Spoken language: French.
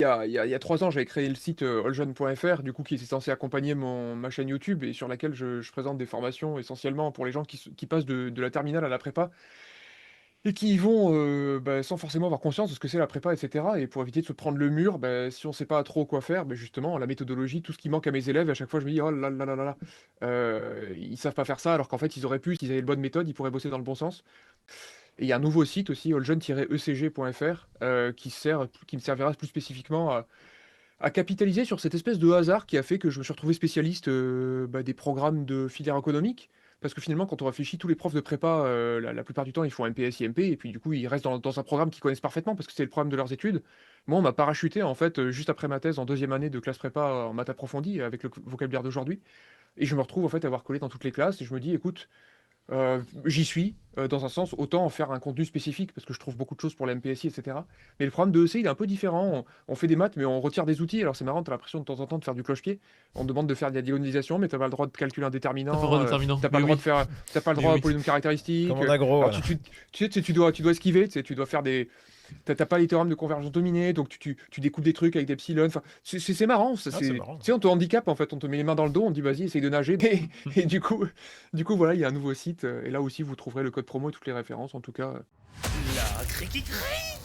Il y a 3 ans, j'avais créé le site, alljeune.fr, du coup, qui était censé accompagner ma chaîne YouTube et sur laquelle je présente des formations essentiellement pour les gens qui passent de la terminale à la prépa et qui y vont, sans forcément avoir conscience de ce que c'est la prépa et cetera et pour éviter de se prendre le mur, si on sait pas trop quoi faire, justement la méthodologie, tout ce qui manque à mes élèves, à chaque fois je me dis: «Oh là là là là là, ils savent pas faire ça», alors qu'en fait ils auraient pu, s'ils avaient les bonnes méthodes, ils pourraient bosser dans le bon sens et il y a un nouveau site aussi, alljeune-ecg.fr, qui me servira plus spécifiquement à capitaliser sur cette espèce de hasard qui a fait que je me suis retrouvé spécialiste, des programmes de filière économique. Parce que finalement, quand on réfléchit, tous les profs de prépa, la plupart du temps, ils font MPS, IMP et puis du coup, ils restent dans un programme qu'ils connaissent parfaitement parce que c'est le programme de leurs études. Moi, on m'a parachuté en fait, juste après ma thèse en deuxième année de classe prépa en maths approfondie avec le vocabulaire d'aujourd'hui et je me retrouve en fait à avoir collé dans toutes les classes et je me dis: «Écoute, j'y suis, dans un sens, autant en faire un contenu spécifique parce que je trouve beaucoup de choses pour la MPSI et cetera. Mais le programme de EC, il est un peu différent. On fait des maths, mais on retire des outils. Alors c'est marrant, tu as l'impression de temps en temps de faire du cloche-pied. On te demande de faire de la diagonisation, mais tu as pas le droit de calculer un Tu pas le droit déterminant, déterminant. tu pas Mais le droit de oui, faire tu pas le mais droit au oui. polynôme Comme caractéristique, en agro, alors voilà. tu dois esquiver, tu sais, tu dois faire des tu pas les théorèmes de convergence dominée, donc tu découpes des trucs avec des epsilon. Enfin, c'est marrant, ça Ah, c'est c'est marrant. tu sais, on te handicape en fait, on te met les mains dans le dos, on te dit: «Vas-y, essaye de nager» et du coup, voilà, il y a un nouveau site, et là aussi vous trouverez le code promo et toutes les références en tout cas, La criqueterie